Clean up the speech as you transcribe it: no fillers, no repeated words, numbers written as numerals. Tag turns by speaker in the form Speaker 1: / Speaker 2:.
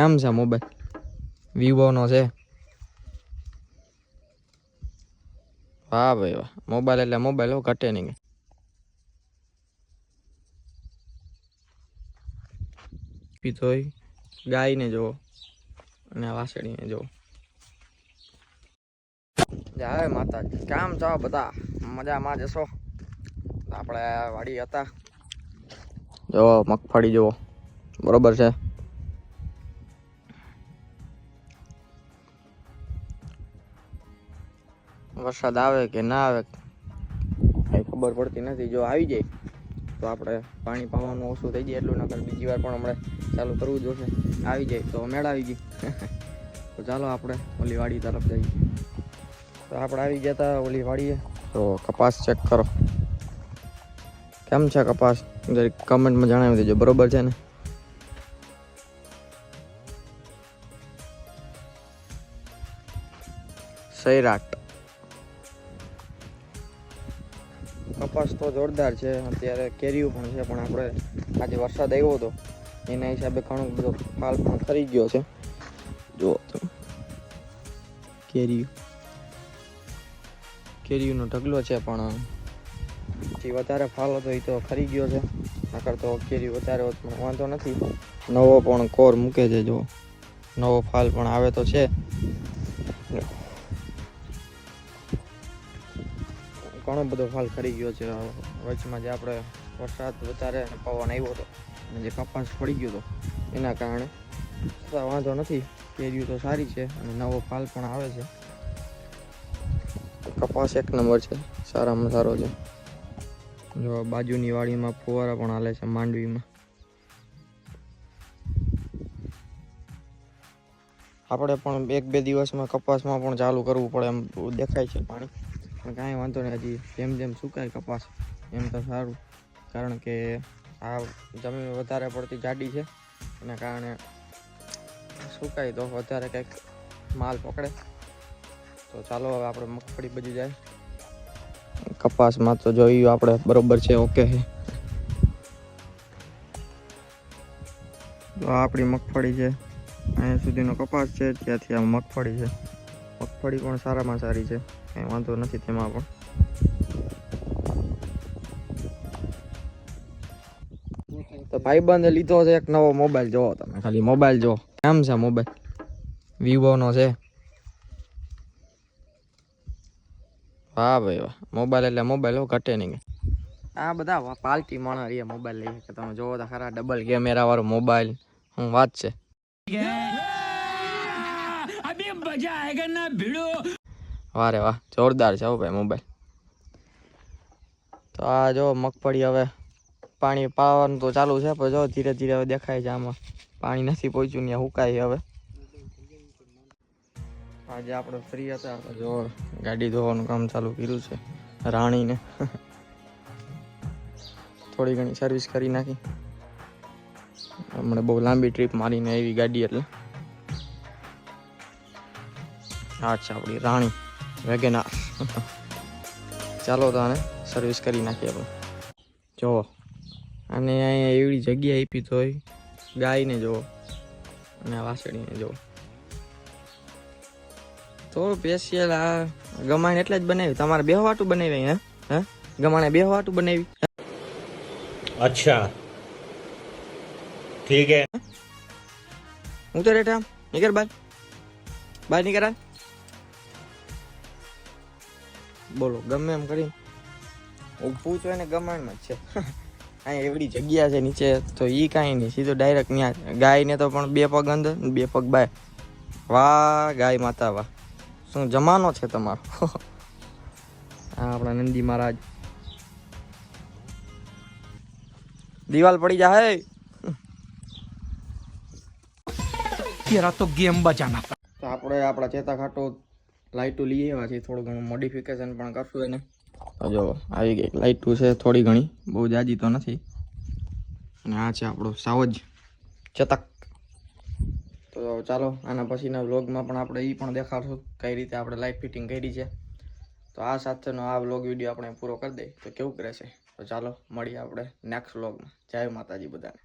Speaker 1: કેમ છે mobile? Vivo નો છે. વાહ ભાઈ વાહ, મોબાઈલ એટલે મોબાઈલ હો, ઘટે નહીં. પીતોય ગાયને જોવો અને વાસળીને જોવો. જય માતાજી. કેમ છો બધા? મજામાં જશો? આપણે વાડી હતા, જો મગફળી જુઓ, બરોબર છે. વરસાદ આવે કે ના આવે કઈ ખબર પડતી નથી. જો આવી જાય તો આપણે પાણી પાવાનું ઓછું થઈ જાય એટલું, નકર બીજી વાર પણ હમણાં ચાલુ કરવું જોશે. આવી જાય તો મેળ આવી ગઈ. તો ચાલો આપણે ઓલી વાડી તરફ જઈએ. તો આપણે આવી ગયા હતા ઓલી વાડીએ. તો કપાસ ચેક કરો, કેમ છે કપાસ? જરીક કમેન્ટમાં જણાવી દેજો, બરોબર છે ને? સૈરાટ કપાસ તો જોરદાર છે. અત્યારે કેરીઓ પણ છે, પણ આપણે આજે વરસાદ આવ્યો હતો એના હિસાબે ઘણો બધો ફાલ પણ ખરી ગયો છે. જો કેરીનો ઢગલો છે, પણ જે વધારે ફાલ હતો એ તો ખરી ગયો છે. નકર તો કેરી વધારે હોત પણ વાંધો નથી. નવો પણ કોર મૂકે છે, જો નવો ફાલ પણ આવે તો છે. ઘણો બધો ફાલ ખરી ગયો છે. વચમાં જે આપણે વરસાદ વધારે પવન આવ્યો હતો અને જે કપાસ પડી ગયો હતો એના કારણે વાંધો નથી. કેરીઓ તો સારી છે અને નવો ફાલ પણ આવે છે. કપાસ એક નંબર છે, સારામાં સારો છે. જો બાજુની વાડીમાં ફુવારા પણ હાલે છે માંડવીમાં. આપણે પણ 1-2 દિવસમાં કપાસમાં પણ ચાલુ કરવું પડે એમ દેખાય છે પાણી, પણ કાંઈ વાંધો નહીં. હજી જેમ જેમ સુકાય કપાસ એમ તો સારું, કારણ કે આ જમીન વધારે પડતી જાડી છે એના કારણે સુકાય તો વધારે કંઈક માલ પકડે. તો ચાલો હવે આપણે મગફળી બજી જાય. કપાસમાં તો જોયું આપણે બરોબર છે, ઓકે છે. તો આપણી મગફળી છે, અહીંયા સુધીનો કપાસ છે, ત્યાંથી આ મગફળી છે. મગફળી પણ સારામાં સારી છે, કંઈ વાંધો નથી તેમાં પણ. તો ભાઈબંધે લીધો છે એક નવો મોબાઈલ. જોવો તમે ખાલી મોબાઈલ જો, કેમ છે મોબાઈલ? વિવો નો છે. વાહ ભાઈ વાહ, મોબાઈલ એટલે મોબાઈલ હો, ઘટે નહીં. આ બધા પાલટી માણા રહ્યા મોબાઈલ લઈ કે તમે જોવો તો ખરા, ડબલ કેમેરા વાળો મોબાઈલ. હું વાત છે. વારે વાહ, જોરદાર છે ભાઈ મોબાઈલ. તો આ જો મગફળી હવે પાણી પાવાનું તો ચાલુ છે, પણ જો ધીરે ધીરે હવે દેખાય છે આમાં પાણી નથી પહોંચ્યું, ત્યાં હુકાય હવે. આજે આપણે ફ્રી હતા, જો ગાડી ધોવાનું કામ ચાલુ કર્યું છે રાણીને. થોડી ઘણી સર્વિસ કરી નાખી. હમણાં બહુ લાંબી ટ્રીપ મારીને એવી ગાડી એટલે. આ છે આપણી રાણી વેગેનાર. ચાલો તો આને સર્વિસ કરી નાખીએ આપણે. જો અને અહીંયા એવી જગ્યા આપી તોય ગાયને જુઓ અને વાસળીને જુઓ. તો સ્પેશિયલ આ ગમાણ એટલે જ બનાવી. તમારે બેહવાટું બનાવી? હે ગમાણે બેહવાટું બનાવી?
Speaker 2: अच्छा ठीक है.
Speaker 1: હું તો રેઠા નીકળ બહાર નીકળ. બોલો, ગમે એમ કરી ઊભું તો એને ગમાણમાં જ છે. અહીંયા એવડી જગ્યા છે નીચે, તો ઈ કાંઈ નહીં, સીધો ડાયરેક્ટ ત્યાં. ગાયને તો પણ 2 પગ અંદર 2 પગ બાય. વાહ ગાય માતા વાહ, શું જમાનો છે તમારો. હા, આપણા નંદી મહારાજ. દિવાલ પડી જાય.
Speaker 3: तेरा तो गेम बचाना.
Speaker 1: તો આપણે આપણા ચેતા ખાટો લાઇટો લઈ આવ્યા છીએ, થોડું ઘણું મોડિફિકેશન પણ કરશું એને. તો જો આવી ગઈ લાઇટો છે થોડી ઘણી, બહુ જાજી તો નથી. અને આ છે આપણો સાવજ ચતક. તો ચાલો આના પછીના વ્લોગમાં પણ આપણે એ પણ દેખાડશું કઈ રીતે આપણે લાઇટ ફિટિંગ કરી છે. તો આ સાથેનો આ વ્લોગ વિડીયો આપણે પૂરો કરી દઈએ તો કેવું રહેશે. તો ચાલો મળીએ આપણે નેક્સ્ટ વ્લોગમાં. જય માતાજી બધાને.